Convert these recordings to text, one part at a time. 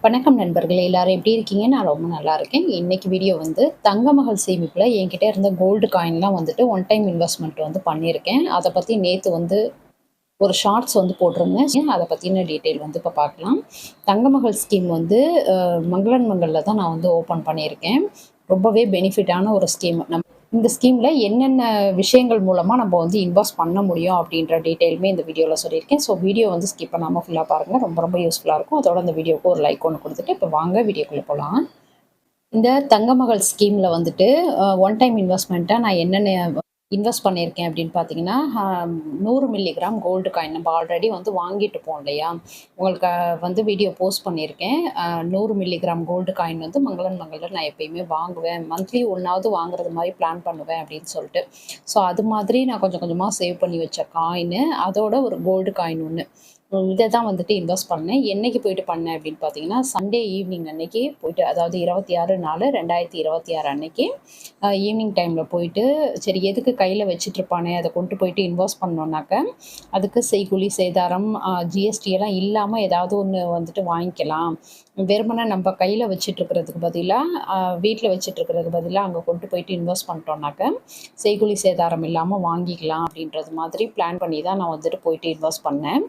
வணக்கம் நண்பர்களே, எல்லாரும் எப்படி இருக்கீங்க? நான் ரொம்ப நல்லா இருக்கேன். இன்னைக்கு வீடியோ வந்து தங்கமகள் சேமிப்புல என்கிட்ட இருந்த கோல்டு காயின்லாம் வந்துட்டு ஒன் டைம் இன்வெஸ்ட்மெண்ட் வந்து பண்ணியிருக்கேன். அத பத்தி நேத்து வந்து ஒரு ஷார்ட்ஸ் வந்து போட்டிருந்தேன். அத பத்தின டீட்டெயில் வந்து இப்ப பார்க்கலாம். தங்கமகள் ஸ்கீம் வந்து மங்களன் மங்கல்ல தான் நான் வந்து ஓப்பன் பண்ணியிருக்கேன். ரொம்பவே பெனிஃபிட்டான ஒரு ஸ்கீம். இந்த ஸ்கீம்ல என்னென்ன விஷயங்கள் மூலமா நம்ம வந்து இன்வெஸ்ட் பண்ண முடியும் அப்படின்ற டீட்டெயிலுமே இந்த வீடியோல சொல்லியிருக்கேன். ஸோ வீடியோ வந்து ஸ்கிப் பண்ணாம ஃபுல்லா பாருங்க. ரொம்ப ரொம்ப யூஸ்ஃபுல்லா இருக்கும். அதோட அந்த வீடியோவுக்கு ஒரு லைக் ஒண்ணு குடுத்துட்டு, இப்ப வாங்க வீடியோக்குள்ள போலாம். இந்த தங்கமகள் ஸ்கீம்ல வந்துட்டு ஒன் டைம் இன்வெஸ்ட்மெண்ட்டா நான் என்னென்ன இன்வெஸ்ட் பண்ணியிருக்கேன் அப்படின்னு பார்த்தீங்கன்னா, 100 மில்லிகிராம் கோல்டு காயின் நம்ம ஆல்ரெடி வந்து வாங்கிட்டுப்போம் இல்லையா? உங்களுக்கு வந்து வீடியோ போஸ்ட் பண்ணியிருக்கேன். 100 மில்லிகிராம் கோல்டு காயின் வந்து மங்களன் மங்கல்ல நான் எப்பயுமே வாங்குவேன். மந்த்லி ஒண்ணாவது வாங்குறது மாரி பிளான் பண்ணுவேன் அப்படின்னு சொல்லிட்டு. ஸோ அது மாதிரி நான் கொஞ்சம் கொஞ்சமா சேவ் பண்ணி வச்ச காயினு, அதோட ஒரு கோல்டு காயின் ஒண்ணு. இத தான் வந்துட்டு இன்வெஸ்ட் பண்ணேன். என்னைக்கு போயிட்டு பண்ணேன் அப்படின்னு பார்த்தீங்கன்னா, சண்டே ஈவ்னிங் அன்னைக்கு போயிட்டு, அதாவது 26/4/2026 அன்னைக்கு ஈவ்னிங் டைம்ல போயிட்டு, சரி எதுக்கு கையில வச்சுட்டுருப்பானே, அத கொண்டு போயிட்டு இன்வெஸ்ட் பண்ணோம்னாக்க, அதுக்கு செய்கூலி, சேதாரம், ஜிஎஸ்டி எல்லாம் இல்லாம ஏதாவது ஒண்ணு வந்துட்டு வாங்கிக்கலாம். வெறுமனே நம்ம கையில வச்சுட்டுருக்கிறதுக்கு பதிலா, வீட்ல வச்சுட்டுருக்கிறதுக்கு பதிலா அங்க கொண்டு போயிட்டு இன்வெஸ்ட் பண்ணிட்டோம்னாக்க, செய்கூலி சேதாரம் இல்லாம வாங்கிக்கலாம் அப்படின்றது மாதிரி பிளான் பண்ணி தான் நான் வந்துட்டு போயிட்டு இன்வெஸ்ட் பண்ணேன்.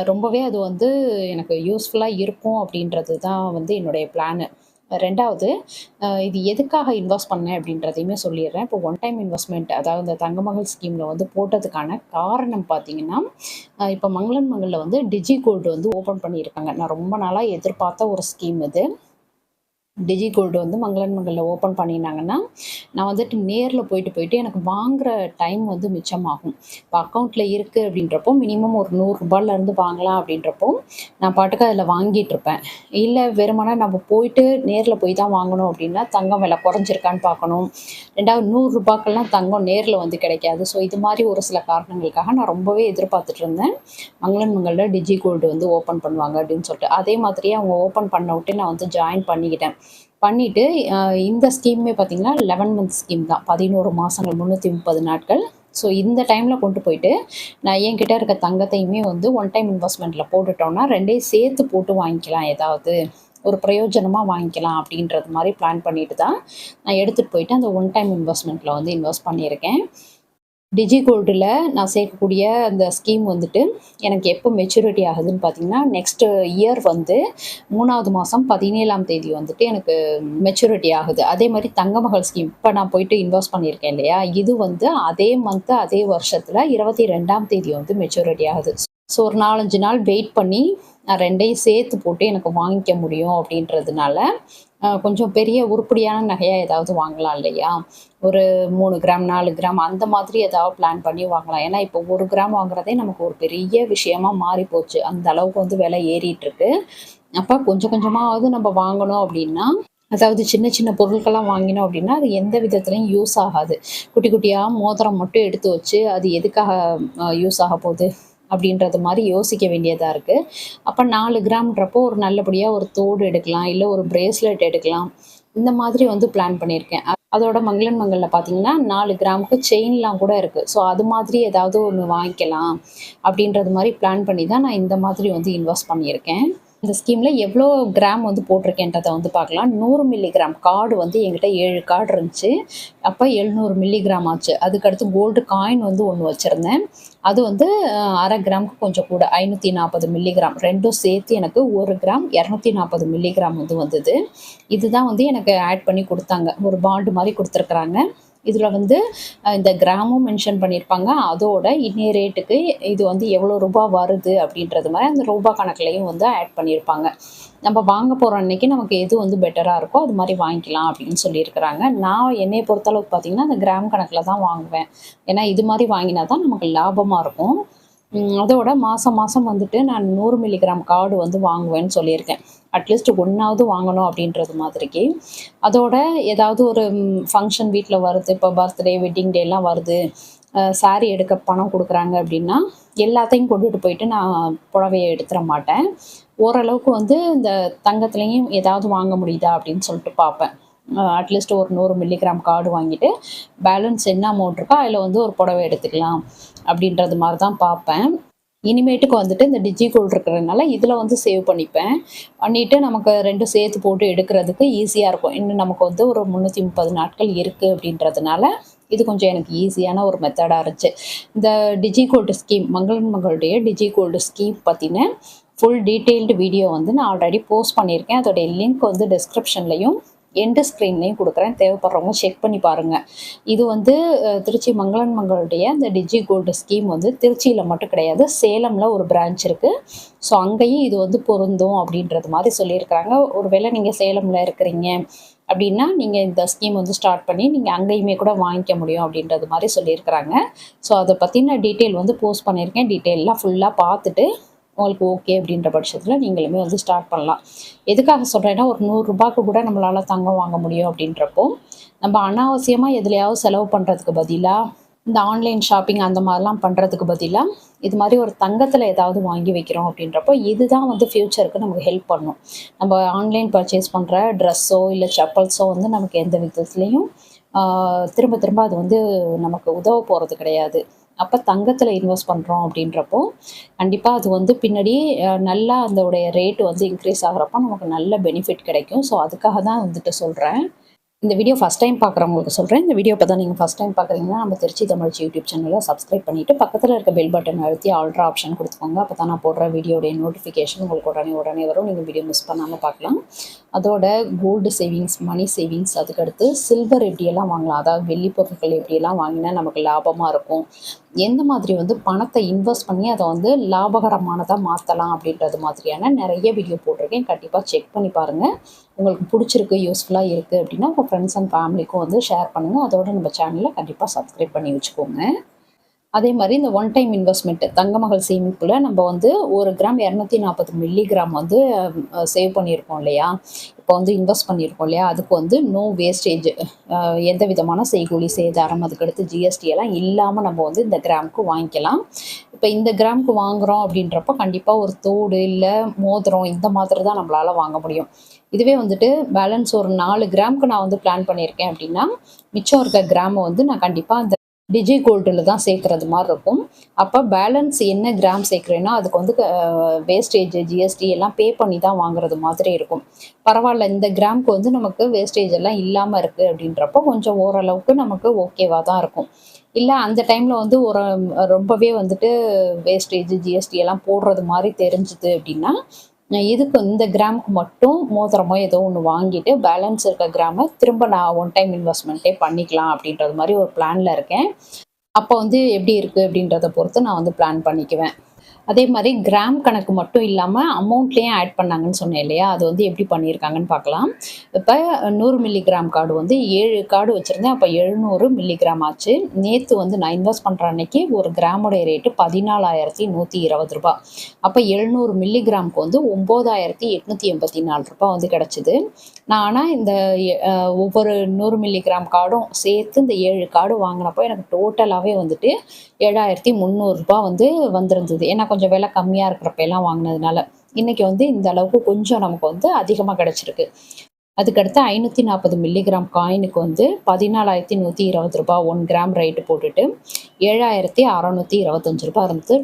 ரொம்பவே அது வந்து எனக்கு யூஸ்ஃபுல்லா இருக்கும் அப்படின்றது தான் வந்து என்னுடைய பிளானு. 2வது இது எதுக்காக இன்வெஸ்ட் பண்ணேன் அப்படின்றதையுமே சொல்லிடுறேன். இப்போ ஒன் டைம் இன்வெஸ்ட்மெண்ட் அதாவது இந்த தங்கமகள் ஸ்கீம்ல வந்து போட்டதுக்கான காரணம் பார்த்தீங்கன்னா, இப்போ மங்களன் மங்கல்ல வந்து டிஜி கோல்டு வந்து ஓப்பன் பண்ணியிருக்காங்க. நான் ரொம்ப நாளா எதிர்பார்த்த ஒரு ஸ்கீம் இது. டிஜி கோல்டு வந்து மங்களன் மங்கல்ல ஓப்பன் பண்ணினாங்கன்னா, நான் வந்துட்டு நேர்ல போயிட்டு எனக்கு வாங்குற டைம் வந்து மிச்சமாகும். இப்போ அக்கவுண்ட்ல இருக்கு அப்படின்றப்போ, மினிமம் ஒரு ரூ. 100லேருந்து வாங்கலாம் அப்படின்றப்போ, நான் பாட்டுக்கு அதில வாங்கிட்டுருப்பேன். இல்ல வெறுமனே நம்ம போயிட்டு நேர்ல போய் தான் வாங்கணும் அப்படின்னா, தங்கம் விலை குறைஞ்சிருக்கான்னு பார்க்கணும். 2வது ரூ. 100க்கெல்லாம் தங்கம் நேர்ல வந்து கிடைக்காது. ஸோ இது மாரி ஒரு சில காரணங்களுக்காக நான் ரொம்பவே எதிர்பார்த்துட்டு இருந்தேன். மங்களன் மங்கல்ல டிஜி கோல்டு வந்து ஓப்பன் பண்ணுவாங்க அப்படின்னு சொல்லிட்டு. அதே மாதிரியே அவங்க ஓப்பன் பண்ண விட்டு நான் வந்து ஜாயின் பண்ணிக்கிட்டேன். பண்ணிட்டு இந்த ஸ்கீம்மே பார்த்தீங்கன்னா 11 மந்த் ஸ்கீம் தான். 11 மாசங்கள் 330 நாட்கள். ஸோ இந்த டைம்ல கொண்டு போயிட்டு, நான் என்கிட்ட இருக்க தங்கத்தையுமே வந்து ஒன் டைம் இன்வெஸ்ட்மெண்ட்ல போட்டுட்டோம்னா, 2யும் சேர்த்து போட்டு வாங்கிக்கலாம் ஏதாவது. ஒரு பிரயோஜனமா வாங்கிக்கலாம் அப்படின்றது மாரி பிளான் பண்ணிட்டு தான், நான் எடுத்துட்டு போயிட்டு அந்த ஒன் டைம் இன்வெஸ்ட்மெண்ட்ல வந்து இன்வெஸ்ட் பண்ணியிருக்கேன். டிஜி கோல்டுல நான் சேர்க்கக்கூடிய அந்த ஸ்கீம் வந்துட்டு, எனக்கு எப்போ மெச்சூரிட்டி ஆகுதுன்னு பார்த்தீங்கன்னா, நெக்ஸ்ட் இயர் வந்து 3வது மாசம் 17ஆம் தேதி வந்துட்டு எனக்கு மெச்சூரிட்டி ஆகுது. அதே மாரி தங்கமகள் ஸ்கீம் இப்ப நான் போயிட்டு இன்வெஸ்ட் பண்ணியிருக்கேன் இல்லையா? இது வந்து அதே மந்த் அதே வருஷத்துல 22ஆம் தேதி வந்து மெச்சூரிட்டி ஆகுது. ஸோ ஒரு 4, 5 நாள் வெயிட் பண்ணி நான் 2யும் சேர்த்து போட்டு எனக்கு வாங்கிக்க முடியும் அப்படின்றதுனால, கொஞ்சம் பெரிய உருப்படியான நகையா ஏதாவது வாங்கலாம் இல்லையா? ஒரு 3 கிராம், 4 கிராம் அந்த மாதிரி ஏதாவது பிளான் பண்ணி வாங்கலாம். ஏன்னா, இப்போ 1 கிராம் வாங்குறதே நமக்கு ஒரு பெரிய விஷயமா மாறி போச்சு. அந்த அளவுக்கு வந்து விலை ஏறிட்டு இருக்கு. அப்ப கொஞ்சம் கொஞ்சமாவது நம்ம வாங்கணும் அப்படின்னா, அதாவது சின்ன சின்ன பொருட்கள்லாம் வாங்கினோம் அப்படின்னா, அது எந்த விதத்திலயும் யூஸ் ஆகாது. குட்டி குட்டியா மோதிரம் மட்டும் எடுத்து வச்சு, அது எதுக்காக யூஸ் ஆகப்போது? அப்படின்றது மாரி யோசிக்க வேண்டியதா இருக்கு. அப்ப 4 கிராம்ன்றப்போ ஒரு நல்லபடியா ஒரு தோடு எடுக்கலாம், இல்ல ஒரு பிரேஸ்லெட் எடுக்கலாம். இந்த மாதிரி வந்து பிளான் பண்ணியிருக்கேன். அதோட மங்களன் மங்கல்ல பார்த்தீங்கன்னா, 4 கிராமுக்கு செயின்லாம் கூட இருக்கு. ஸோ அது மாதிரி ஏதாவது ஒண்ணு வாங்கிக்கலாம், அப்படின்றது மாரி பிளான் பண்ணி தான் நான் இந்த மாதிரி வந்து இன்வெஸ்ட் பண்ணியிருக்கேன். இந்த ஸ்கீம்ல எவ்வளோ கிராம் வந்து போட்டிருக்கேன்றத வந்து பார்க்கலாம். 100 மில்லிகிராம் கார்டு வந்து என்கிட்ட 7 கார்டு இருந்துச்சு. அப்ப 700 மில்லிகிராம் ஆச்சு. அதுக்கடுத்து கோல்டு காயின் வந்து ஒண்ணு வச்சிருந்தேன். அது வந்து 1/2 கிராமுக்கு கொஞ்சம் கூட 540 மில்லிகிராம் 2ம் சேர்த்து எனக்கு 1 கிராம் 240 மில்லிகிராம் வந்து வந்தது. இதுதான் வந்து எனக்கு ஆட் பண்ணி குடுத்தாங்க. ஒரு பாண்ட் மாரி குடுத்துருக்காங்க. இதுல வந்து இந்த கிராமும் மென்ஷன் பண்ணியிருப்பாங்க. அதோட இன்னைய ரேட்டுக்கு இது வந்து எவ்வளோ ரூபா வருது அப்படின்றது மாரி அந்த ரூபா கணக்குலயும் வந்து ஆட் பண்ணியிருப்பாங்க. நம்ம வாங்க போற அன்னைக்கு நமக்கு எது வந்து பெட்டரா இருக்கோ, அது மாரி வாங்கிக்கலாம் அப்படின்னு சொல்லியிருக்கிறாங்க. நான் என்னைய பொறுத்தளவுக்கு பார்த்தீங்கன்னா, அந்த கிராம் கணக்குல தான் வாங்குவேன். ஏன்னா இது மாரி வாங்கினா தான் நமக்கு லாபமா இருக்கும். அதோட மாசம் மாசம் வந்துட்டு நான் 100 மில்லிகிராம் கார்டு வந்து வாங்குவேன்னு சொல்லியிருக்கேன். அட்லீஸ்ட் ஒண்ணாவது வாங்கணும் அப்படின்றது மாதிரிக்கு. அதோட ஏதாவது ஒரு ஃபங்ஷன் வீட்ல வருது. இப்போ பர்த்டே, வெட்டிங் டேலாம் வருது. சாரி எடுக்க பணம் குடுக்குறாங்க அப்படின்னா, எல்லாத்தையும் கொண்டுட்டு போயிட்டு நான் புடவைய எடுத்துற மாட்டேன். ஓரளவுக்கு வந்து இந்த தங்கத்துலயும் ஏதாவது வாங்க முடியுதா அப்படின்னு சொல்லிட்டு பார்ப்பேன். அட்லீஸ்ட் ஒரு 100 மில்லிகிராம் கார்டு வாங்கிட்டு, பேலன்ஸ் என்ன அமௌண்ட் இருக்கோ அதில வந்து ஒரு புடவை எடுத்துக்கலாம். அப்படின்றது மாரி தான் பார்ப்பேன். இனிமேட்டுக்கு வந்துட்டு இந்த டிஜி கோல்டு இருக்கிறதுனால இதில் வந்து சேவ் பண்ணிப்பேன். பண்ணிவிட்டு நமக்கு 2 சேர்த்து போட்டு எடுக்கிறதுக்கு ஈஸியாக இருக்கும். இன்னும் நமக்கு வந்து ஒரு 330 நாட்கள் இருக்குது அப்படின்றதுனால இது கொஞ்சம் எனக்கு ஈஸியான ஒரு மெத்தடாக இருந்துச்சு. இந்த டிஜி கோல்டு ஸ்கீம் மங்களன் மகளுடைய டிஜி கோல்டு ஸ்கீம் பற்றின ஃபுல் டீட்டெயில்டு வீடியோ வந்து நான் ஆல்ரெடி போஸ்ட் பண்ணியிருக்கேன். அதோடைய லிங்க் வந்து டிஸ்கிரிப்ஷன்லையும் எண்டு ஸ்க்ரீன்லேயும் கொடுக்குறேன். தேவைப்படுறவங்க செக் பண்ணி பாருங்கள். இது வந்து திருச்சி மங்களன் மங்களுடைய இந்த டிஜி கோல்டு ஸ்கீம் வந்து திருச்சியில் மட்டும் கிடையாது, சேலமில் ஒரு பிரான்ச் இருக்குது. ஸோ அங்கேயும் இது வந்து பொருந்தும் அப்படின்றது மாதிரி சொல்லியிருக்கிறாங்க. ஒருவேளை நீங்கள் சேலமில் இருக்கிறீங்க அப்படின்னா நீங்கள் இந்த ஸ்கீம் வந்து ஸ்டார்ட் பண்ணி நீங்கள் அங்கேயுமே கூட வாங்கிக்க முடியும் அப்படின்றது மாதிரி சொல்லியிருக்கிறாங்க. ஸோ அதை பற்றின டீட்டெயில் வந்து போஸ்ட் பண்ணியிருக்கேன். டீட்டெயிலாம் ஃபுல்லாக பார்த்துட்டு உங்களுக்கு ஓகே அப்படின்ற பட்சத்தில் நீங்களுமே வந்து ஸ்டார்ட் பண்ணலாம். எதுக்காக சொல்கிறேன்னா, ஒரு ரூ. 100க்கு கூட நம்மளால் தங்கம் வாங்க முடியும் அப்படின்றப்போ, நம்ம அனாவசியமாக எதுலையாவது செலவு பண்ணுறதுக்கு பதிலாக இந்த ஆன்லைன் ஷாப்பிங் அந்த மாதிரிலாம் பண்ணுறதுக்கு பதிலாக இது மாதிரி ஒரு தங்கத்தில் ஏதாவது வாங்கி வைக்கிறோம் அப்படின்றப்போ இதுதான் வந்து ஃப்யூச்சருக்கு நமக்கு ஹெல்ப் பண்ணும். நம்ம ஆன்லைன் பர்ச்சேஸ் பண்ணுற ட்ரெஸ்ஸோ இல்லை செப்பல்ஸோ வந்து நமக்கு எந்த விதத்துலேயும் திரும்ப திரும்ப அது வந்து நமக்கு உதவ போகிறது கிடையாது. அப்போ தங்கத்தில் இன்வெஸ்ட் பண்ணுறோம் அப்படின்றப்போ கண்டிப்பாக அது வந்து பின்னாடி நல்லா அதோடைய ரேட் வந்து இன்க்ரீஸ் ஆகிறப்போ நமக்கு நல்ல பெனிஃபிட் கிடைக்கும். ஸோ அதுக்காக தான் வந்துட்டு சொல்கிறேன். இந்த வீடியோ ஃபஸ்ட் டைம் பார்க்குறவங்களுக்கு சொல்கிறேன். இந்த வீடியோ இப்போ தான் நீங்கள் ஃபஸ்ட் டைம் பார்க்குறீங்கன்னா நம்ம திருச்சி தமிழ்ச்சி யூடியூப் சேனலை சப்ஸ்கிரைப் பண்ணிவிட்டு பக்கத்தில் இருக்க பெல் பட்டன் அழுத்தி ஆல்ட்ரா ஆப்ஷன் கொடுத்துக்கோங்க. அப்போ தான் நான் போடுற வீடியோடைய நோட்டிஃபிகேஷன் உங்களுக்கு உடனே வரும். நீங்கள் வீடியோ மிஸ் பண்ணாமல் பார்க்கலாம். அதோட கோல்டு சேவிங்ஸ், மணி சேவிங்ஸ், அதுக்கடுத்து சில்வர் எப்படியெல்லாம் வாங்கலாம், அதாவது வெள்ளி பொருட்கள் எப்படியெல்லாம் வாங்கினா நமக்கு லாபமாக இருக்கும், எந்த மாதிரி வந்து பணத்தை இன்வெஸ்ட் பண்ணி அதை வந்து லாபகரமானதாக மாற்றலாம் அப்படின்றது மாதிரியான நிறைய வீடியோ போட்டிருக்கேன். கண்டிப்பாக செக் பண்ணி பாருங்கள். உங்களுக்கு பிடிச்சிருக்கு, யூஸ்ஃபுல்லாக இருக்குது அப்படின்னா உங்கள் ஃப்ரெண்ட்ஸ் அண்ட் ஃபேமிலிக்கும் வந்து ஷேர் பண்ணுங்கள். அதோட நம்ம சேனலை கண்டிப்பாக சப்ஸ்கிரைப் பண்ணி வச்சுக்கோங்க. அதே மாதிரி இந்த ஒன் டைம் இன்வெஸ்ட்மெண்ட்டு தங்கமகள் சேமிப்பில் நம்ம வந்து 1 கிராம் 240 மில்லிகிராம் வந்து சேவ் பண்ணியிருக்கோம் இல்லையா, இப்போ வந்து இன்வெஸ்ட் பண்ணியிருக்கோம் இல்லையா, அதுக்கு வந்து நோ வேஸ்டேஜ், எந்த விதமான செய்கூலி சேதாரம் அதுக்கடுத்து ஜிஎஸ்டி எல்லாம் இல்லாமல் நம்ம வந்து இந்த கிராமுக்கு வாங்கிக்கலாம். இப்போ இந்த கிராமுக்கு வாங்குகிறோம் அப்படின்றப்ப கண்டிப்பாக ஒரு தோடு இல்லை மோதிரம் இந்த மாதிரி தான் நம்மளால் வாங்க முடியும். இதுவே வந்துட்டு பேலன்ஸ் ஒரு 4 கிராமுக்கு நான் வந்து பிளான் பண்ணியிருக்கேன் அப்படின்னா மிச்சம் இருக்க கிராமை வந்து நான் கண்டிப்பாக அந்த டிஜி கோல்டில் தான் சேர்க்குறது மாதிரி இருக்கும். அப்போ பேலன்ஸ் என்ன கிராம் சேர்க்குறேன்னா அதுக்கு வந்து வேஸ்டேஜ் ஜிஎஸ்டி எல்லாம் பே பண்ணி தான் வாங்குறது மாதிரி இருக்கும். பரவாயில்ல, இந்த கிராமுக்கு வந்து நமக்கு வேஸ்டேஜ் எல்லாம் இல்லாமல் இருக்குது அப்படின்றப்போ கொஞ்சம் ஓரளவுக்கு நமக்கு ஓகேவாக தான் இருக்கும். இல்லை அந்த டைமில் வந்து ரொம்பவே வந்துட்டு வேஸ்டேஜ் ஜிஎஸ்டி எல்லாம் போடுறது மாதிரி தெரிஞ்சுது அப்படின்னா இதுக்கு இந்த கிராமுக்கு மட்டும் மோதிரமோ ஏதோ ஒன்று வாங்கிட்டு பேலன்ஸ் இருக்க கிராமை திரும்ப நான் ஒன் டைம் இன்வெஸ்ட்மெண்ட்டே பண்ணிக்கலாம் அப்படின்றது மாதிரி ஒரு பிளானில் இருக்கேன். அப்போ வந்து எப்படி இருக்குது அப்படின்றத பொறுத்து நான் வந்து பிளான் பண்ணிக்குவேன். அதே மாதிரி கிராம் கணக்கு மட்டும் இல்லாமல் அமௌண்ட்லேயும் ஆட் பண்ணாங்கன்னு சொன்னேன் இல்லையா, அது வந்து எப்படி பண்ணியிருக்காங்கன்னு பார்க்கலாம். இப்போ 100 மில்லிகிராம் கார்டு வந்து 7 கார்டு வச்சுருந்தேன். அப்போ 700 மில்லிகிராம் ஆச்சு. நேற்று வந்து நான் இன்வெஸ்ட் பண்ணுற அன்னைக்கு ஒரு கிராமுடைய ரேட்டு 14,120 ரூபா. அப்போ 700 மில்லிகிராமுக்கு வந்து 9,884 ரூபா வந்து கிடச்சிது. நான் ஆனால் இந்த ஒவ்வொரு 100 மில்லிகிராம் கார்டும் சேர்த்து இந்த 7 கார்டு வாங்கினப்போ எனக்கு டோட்டலாகவே வந்துட்டு 7,300 ரூபா வந்து வந்திருந்தது. ஏன்னா கொஞ்சம் விலை கம்மியாக இருக்கிறப்ப எல்லாம் வாங்கினதுனால இன்றைக்கி வந்து இந்த அளவுக்கு கொஞ்சம் நமக்கு வந்து அதிகமாக கிடச்சிருக்கு. அதுக்கடுத்து 540 மில்லிகிராம் காயினுக்கு வந்து 14,120 ரூபா 1 கிராம் ரேட்டு போட்டுட்டு 7,625 ரூபா இருந்தது.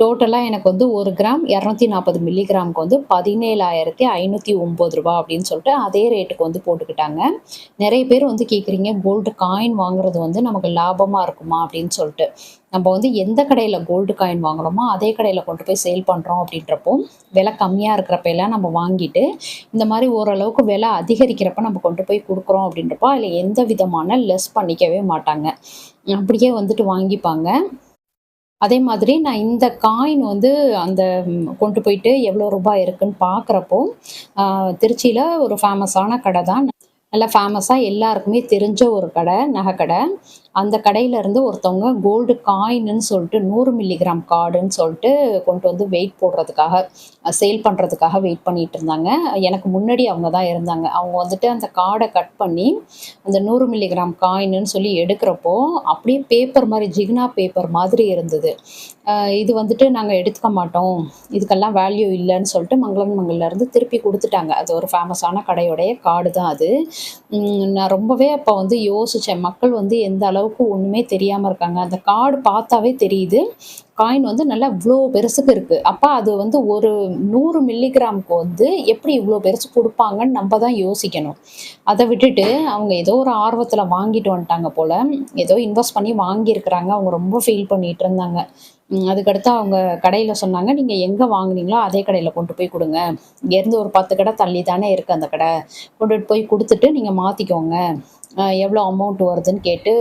டோட்டலாக எனக்கு வந்து 1 கிராம் 240 மில்லிகிராமுக்கு வந்து 17,509 ரூபா அப்படின்னு சொல்லிட்டு அதே ரேட்டுக்கு வந்து போட்டுக்கிட்டாங்க. நிறைய பேர் வந்து கேட்குறீங்க, கோல்டு காயின் வாங்குறது வந்து நமக்கு லாபமாக இருக்குமா அப்படின்னு சொல்லிட்டு. நம்ம வந்து எந்த கடையில் கோல்டு காயின் வாங்குகிறோமோ அதே கடையில் கொண்டு போய் சேல் பண்ணுறோம் அப்படின்றப்போ விலை கம்மியாக இருக்கிறப்பெல்லாம் நம்ம வாங்கிட்டு இந்த மாதிரி ஓரளவுக்கு விலை அதிகரிக்கிறப்ப நம்ம கொண்டு போய் கொடுக்குறோம் அப்படின்றப்போ அதில் எந்த விதமான லெஸ் பண்ணிக்கவே மாட்டாங்க, அப்படியே வந்துட்டு வாங்கிப்பாங்க. அதே மாதிரி நான் இந்த காயின் வந்து அந்த கொண்டு போயிட்டு எவ்வளோ ரூபாய் இருக்குன்னு பார்க்குறப்போ திருச்சியில் ஒரு ஃபேமஸான கடை தான், நல்லா ஃபேமஸாக எல்லாருக்குமே தெரிஞ்ச ஒரு கடை, நகைக்கடை. அந்த கடையிலேருந்து ஒருத்தவங்க கோல்டு காயின்னு சொல்லிட்டு 100 மில்லிகிராம் கார்டுன்னு சொல்லிட்டு கொண்டு வந்து வெயிட் போடுறதுக்காக சேல் பண்ணுறதுக்காக வெயிட் பண்ணிகிட்டு இருந்தாங்க. எனக்கு முன்னாடி அவங்க தான் இருந்தாங்க. அவங்க வந்துட்டு அந்த கார்டை கட் பண்ணி அந்த 100 மில்லிகிராம் காயின்னு சொல்லி எடுக்கிறப்போ அப்படியே பேப்பர் மாதிரி ஜிகினா பேப்பர் மாதிரி இருந்தது. இது வந்துட்டு நாங்கள் எடுத்துக்க மாட்டோம், இதுக்கெல்லாம் வேல்யூ இல்லைன்னு சொல்லிட்டு மங்கலேருந்து திருப்பி கொடுத்துட்டாங்க. அது ஒரு ஃபேமஸான கடையோடைய கார்டு தான் அது. நான் ரொம்பவே அப்போ வந்து யோசித்தேன், மக்கள் வந்து எந்த அளவுக்கு அளவுக்கு ஒன்றுமே தெரியாமல் இருக்காங்க. அந்த கார்டு பார்த்தாவே தெரியுது காயின் வந்து நல்லா இவ்வளோ பெருசுக்கு இருக்குது. அப்போ அது வந்து ஒரு 100 மில்லிகிராமுக்கு வந்து எப்படி இவ்வளோ பெருசு கொடுப்பாங்கன்னு நம்ம தான் யோசிக்கணும். அதை விட்டுட்டு அவங்க ஏதோ ஒரு ஆர்வத்தில் வாங்கிட்டு வந்துட்டாங்க போல். ஏதோ இன்வெஸ்ட் பண்ணி வாங்கியிருக்கிறாங்க. அவங்க ரொம்ப ஃபீல் பண்ணிட்டு இருந்தாங்க. அதுக்கடுத்து அவங்க கடையில் சொன்னாங்க, நீங்கள் எங்கே வாங்குனீங்களோ அதே கடையில் கொண்டு போய் கொடுங்க. இங்கேருந்து ஒரு 10 கடை தள்ளி தானே இருக்குது அந்த கடை. கொண்டுட்டு போய் கொடுத்துட்டு நீங்கள் மாற்றிக்கோங்க. எவ்வளோ அமௌண்ட் வருதுன்னு கேட்டு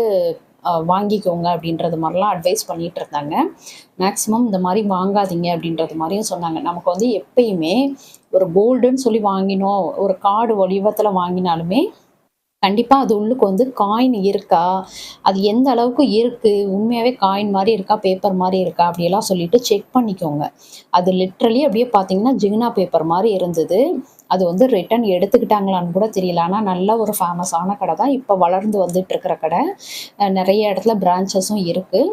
வாங்கிக்கோங்க அப்படின்றது மாதிரிலாம் அட்வைஸ் பண்ணிகிட்டு இருந்தாங்க. மேக்ஸிமம் இந்த மாதிரி வாங்காதீங்க அப்படின்றது மாதிரியும் சொன்னாங்க. நமக்கு வந்து எப்பயுமே ஒரு கோல்டுன்னு சொல்லி வாங்கினோம், ஒரு கார்டு வடிவத்தில் வாங்கினாலுமே கண்டிப்பாக அது உள்ளுக்கு வந்து காயின் இருக்கா, அது எந்த அளவுக்கு இருக்குது, உண்மையாகவே காயின் மாதிரி இருக்கா, பேப்பர் மாதிரி இருக்கா அப்படியெல்லாம் சொல்லிட்டு செக் பண்ணிக்கோங்க. அது லிட்ரலி அப்படியே பார்த்தீங்கன்னா ஜிகினா பேப்பர் மாதிரி இருந்தது. அது வந்து ரிட்டர்ன் எடுத்துக்கிட்டாங்களான்னு கூட தெரியல. ஆனால் நல்ல ஒரு ஃபேமஸான கடை தான். இப்போ வளர்ந்து வந்துட்டு இருக்கிற கடை. நிறைய இடத்துல பிரான்ச்சஸும் இருக்குது.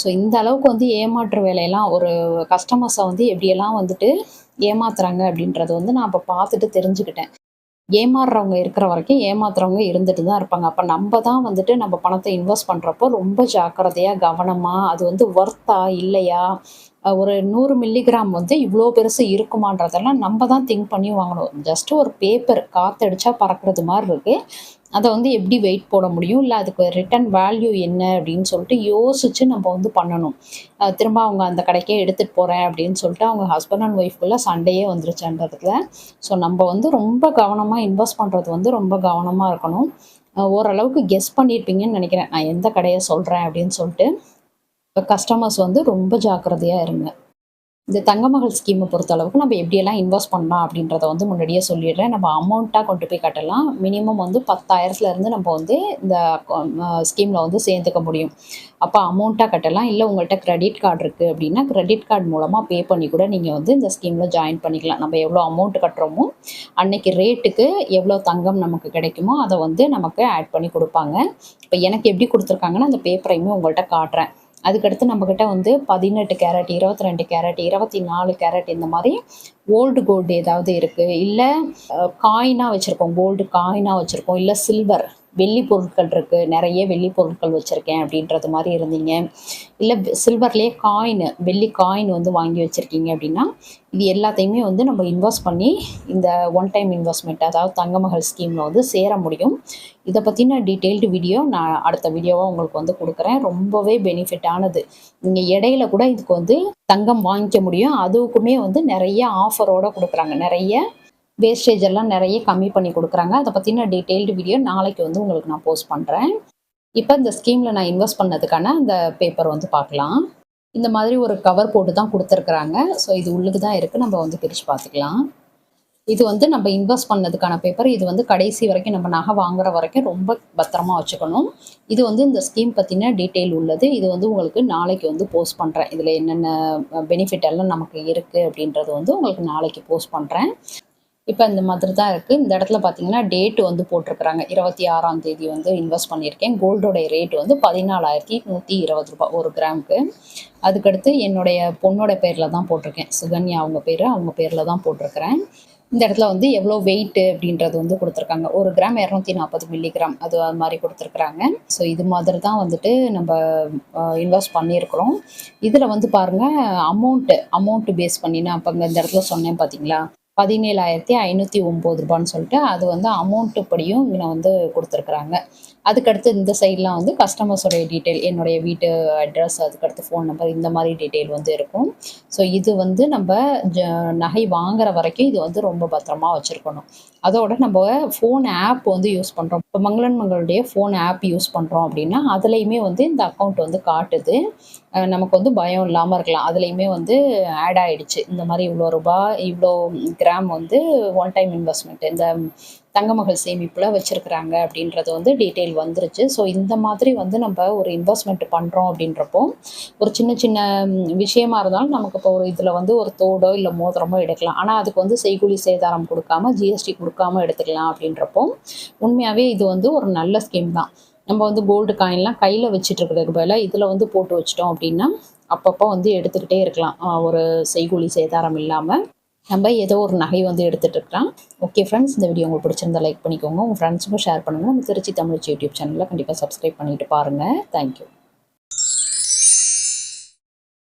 ஸோ இந்த அளவுக்கு வந்து ஏமாற்று வேலையெல்லாம் ஒரு கஸ்டமர்ஸை வந்து எப்படியெல்லாம் வந்துட்டு ஏமாத்துறாங்க அப்படின்றது வந்து நான் இப்போ பார்த்துட்டு தெரிஞ்சுக்கிட்டேன். ஏமாறுறவங்க இருக்கிற வரைக்கும் ஏமாத்துறவங்க இருந்துட்டு தான் இருப்பாங்க. அப்போ நம்ம தான் வந்துட்டு நம்ம பணத்தை இன்வெஸ்ட் பண்ணுறப்போ ரொம்ப ஜாக்கிரதையாக கவனமாக அது வந்து ஒர்த்தா இல்லையா, ஒரு 100 மில்லிகிராம் வந்து இவ்வளோ பெருசு இருக்குமான்றதெல்லாம் நம்ம தான் திங்க் பண்ணி வாங்கணும். ஜஸ்ட் ஒரு பேப்பர் காற்றடிச்சா பறக்கிறது மாதிரி இருக்குது. அதை வந்து எப்படி வெயிட் போட முடியும், இல்லை அதுக்கு ரிட்டர்ன் வேல்யூ என்ன அப்படின்னு சொல்லிட்டு யோசித்து நம்ம வந்து பண்ணணும். திரும்ப அவங்க அந்த கடைக்கே எடுத்துகிட்டு போகிறேன் அப்படின்னு சொல்லிட்டு அவங்க ஹஸ்பண்ட் அண்ட் ஒய்ஃப்குள்ளே சண்டையே வந்துருச்சு அந்த இடத்துல. ஸோ நம்ம வந்து ரொம்ப கவனமாக இன்வெஸ்ட் பண்ணுறது வந்து ரொம்ப கவனமாக இருக்கணும். ஓரளவுக்கு கெஸ் பண்ணியிருப்பீங்கன்னு நினைக்கிறேன் நான் எந்த கடையை சொல்கிறேன் அப்படின்னு சொல்லிட்டு. கஸ்டமர்ஸ் வந்து ரொம்ப ஜாக்கிரதையாக இருங்க. இந்த தங்கமகள் ஸ்கீமை பொறுத்தளவுக்கு நம்ம எப்படியெல்லாம் இன்வெஸ்ட் பண்ணலாம் அப்படின்றத வந்து முன்னாடியே சொல்லிடுறேன். நம்ம அமௌண்ட்டாக கொண்டு போய் கட்டலாம். மினிமம் வந்து 10,000லேருந்து நம்ம வந்து இந்த ஸ்கீமில் வந்து சேர்த்துக்க முடியும். அப்போ அமௌண்ட்டாக கட்டலாம். இல்லை உங்கள்கிட்ட கிரெடிட் கார்டு இருக்குது அப்படின்னா கிரெடிட் கார்டு மூலமாக பே பண்ணி கூட நீங்கள் வந்து இந்த ஸ்கீமில் ஜாயின் பண்ணிக்கலாம். நம்ம எவ்வளோ அமௌண்ட் கட்டுறோமோ அன்னைக்கு ரேட்டுக்கு எவ்வளோ தங்கம் நமக்கு கிடைக்குமோ அதை வந்து நமக்கு ஆட் பண்ணி கொடுப்பாங்க. இப்போ எனக்கு எப்படி கொடுத்துருக்காங்கன்னா அந்த பேப்பரையுமே உங்கள்கிட்ட காட்டுறேன். அதுக்கடுத்து நம்மக்கிட்ட வந்து 18 கேரட், 22 கேரட், 24 கேரட் இந்த மாதிரி கோல்டு ஏதாவது இருக்குது. இல்லை காயினாக வச்சுருக்கோம், கோல்டு காயினாக வச்சுருக்கோம். இல்லை சில்வர் வெள்ளி பொருட்கள் இருக்குது, நிறைய வெள்ளி பொருட்கள் வச்சுருக்கேன் அப்படின்றது மாதிரி இருந்தீங்க. இல்லை சில்வர்லேயே காயின், வெள்ளி காயின் வந்து வாங்கி வச்சுருக்கீங்க அப்படின்னா இது எல்லாத்தையுமே வந்து நம்ம இன்வெஸ்ட் பண்ணி இந்த ஒன் டைம் இன்வெஸ்ட்மெண்ட் அதாவது தங்கமகள் ஸ்கீமில் வந்து சேர முடியும். இதை பற்றின டீட்டெயில்டு வீடியோ நான் அடுத்த வீடியோவாக உங்களுக்கு வந்து கொடுக்குறேன். ரொம்பவே பெனிஃபிட்டானது. நீங்கள் இடையில கூட இதுக்கு வந்து தங்கம் வாங்கிக்க முடியும். அதுக்குமே வந்து நிறைய ஆஃபரோடு கொடுக்குறாங்க. நிறைய வேஸ்டேஜ் எல்லாம் நிறைய கம்மி பண்ணி கொடுக்குறாங்க. அதை பற்றின டீட்டெயில்டு வீடியோ நாளைக்கு வந்து உங்களுக்கு நான் போஸ்ட் பண்ணுறேன். இப்போ இந்த ஸ்கீமில் நான் இன்வெஸ்ட் பண்ணதுக்கான அந்த பேப்பர் வந்து பார்க்கலாம். இந்த மாதிரி ஒரு கவர் போட்டு தான் கொடுத்துருக்குறாங்க. ஸோ இது உள்ளுக்கு தான் இருக்குது. நம்ம வந்து பிரித்து பார்த்துக்கலாம். இது வந்து நம்ம இன்வெஸ்ட் பண்ணதுக்கான பேப்பர். இது வந்து கடைசி வரைக்கும் நம்ம நகை வாங்குற வரைக்கும் ரொம்ப பத்திரமா வச்சுக்கணும். இது வந்து இந்த ஸ்கீம் பற்றின டீட்டெயில் உள்ளது. இது வந்து உங்களுக்கு நாளைக்கு வந்து போஸ்ட் பண்ணுறேன். இதில் என்னென்ன பெனிஃபிட் எல்லாம் நமக்கு இருக்குது அப்படின்றது வந்து உங்களுக்கு நாளைக்கு போஸ்ட் பண்ணுறேன். இப்போ இந்த மாதிரி தான் இருக்குது. இந்த இடத்துல பார்த்தீங்கன்னா டேட்டு வந்து போட்டிருக்கிறாங்க. 26ஆம் தேதி வந்து இன்வெஸ்ட் பண்ணியிருக்கேன். கோல்டோடைய ரேட் வந்து 14,120 ரூபாய் ஒரு கிராமுக்கு. அதுக்கடுத்து என்னுடைய பொண்ணோட பேரில் தான் போட்டிருக்கேன். சுகன்யா அவங்க பேரில் தான் போட்டிருக்கிறேன். இந்த இடத்துல வந்து எவ்வளோ வெயிட்டு அப்படின்றது வந்து கொடுத்துருக்காங்க. 1 கிராம் 240 மில்லிகிராம் அது மாதிரி கொடுத்துருக்குறாங்க. ஸோ இது மாதிரி தான் வந்துட்டு நம்ம இன்வெஸ்ட் பண்ணியிருக்கிறோம். இதில் வந்து பாருங்கள் அமௌண்ட்டு பேஸ் பண்ணி நான் அப்போ இந்த இடத்துல சொன்னேன் பார்த்தீங்களா, 17,509 ரூபான்னு சொல்லிட்டு அது வந்து அமௌண்ட்டு படியும் இங்கே வந்து கொடுத்துருக்குறாங்க. அதுக்கடுத்து இந்த சைட்லாம் வந்து கஸ்டமர்ஸோடைய டீட்டெயில், என்னுடைய வீட்டு அட்ரஸ், அதுக்கடுத்து ஃபோன் நம்பர் இந்த மாதிரி டீட்டெயில் வந்து இருக்கும். ஸோ இது வந்து நம்ம நகை வாங்குற வரைக்கும் இது வந்து ரொம்ப பத்திரமா வச்சுருக்கணும். அதோட நம்ம ஃபோன் ஆப் வந்து யூஸ் பண்ணுறோம். இப்போ மங்களன் மங்களுடைய ஃபோன் ஆப் யூஸ் பண்ணுறோம் அப்படின்னா அதுலேயுமே வந்து இந்த அக்கௌண்ட் வந்து காட்டுது. நமக்கு வந்து பயம் இல்லாமல் இருக்கலாம். அதுலேயுமே வந்து ஆட் ஆகிடுச்சு. இந்த மாதிரி இவ்வளோ ரூபாய் இவ்வளோ கிராம் வந்து ஒன் டைம் இன்வெஸ்ட்மெண்ட் இந்த தங்கமகள் சேமிப்பில் வச்சுருக்குறாங்க அப்படின்றது வந்து டீட்டெயில் வந்துருச்சு. ஸோ இந்த மாதிரி வந்து நம்ம ஒரு இன்வெஸ்ட்மெண்ட் பண்ணுறோம் அப்படின்றப்போ ஒரு சின்ன சின்ன விஷயமா இருந்தாலும் நமக்கு இப்போ ஒரு இதில் வந்து ஒரு தோடோ இல்லை மோதிரமோ எடுக்கலாம். ஆனால் அதுக்கு வந்து செய்கூலி சேதாரம் கொடுக்காம ஜிஎஸ்டி கொடுக்காம எடுத்துக்கலாம். அப்படின்றப்போ உண்மையாகவே இது வந்து ஒரு நல்ல ஸ்கீம் தான். நம்ம வந்து கோல்டு காயின்லாம் கையில் வச்சுட்டு இருக்கிறதுக்கு பதிலாக இதில் வந்து போட்டு வச்சிட்டோம் அப்படின்னா அப்பப்போ வந்து எடுத்துக்கிட்டே இருக்கலாம். ஒரு செய்கூலி சேதாரம் இல்லாமல் நம்ம ஏதோ ஒரு நகை வந்து எடுத்துகிட்டு இருக்கலாம். ஓகே ஃப்ரெண்ட்ஸ், இந்த வீடியோ உங்களுக்கு பிடிச்சிருந்தா லைக் பண்ணிக்கோங்க. உங்கள் ஃப்ரெண்ட்ஸுக்கும் ஷேர் பண்ணுங்கள். நம்ம திருச்சி தமிழ் யூடியூப் சேனலில் கண்டிப்பாக சப்ஸ்கிரைப் பண்ணிவிட்டு பாருங்கள். தேங்க்யூ.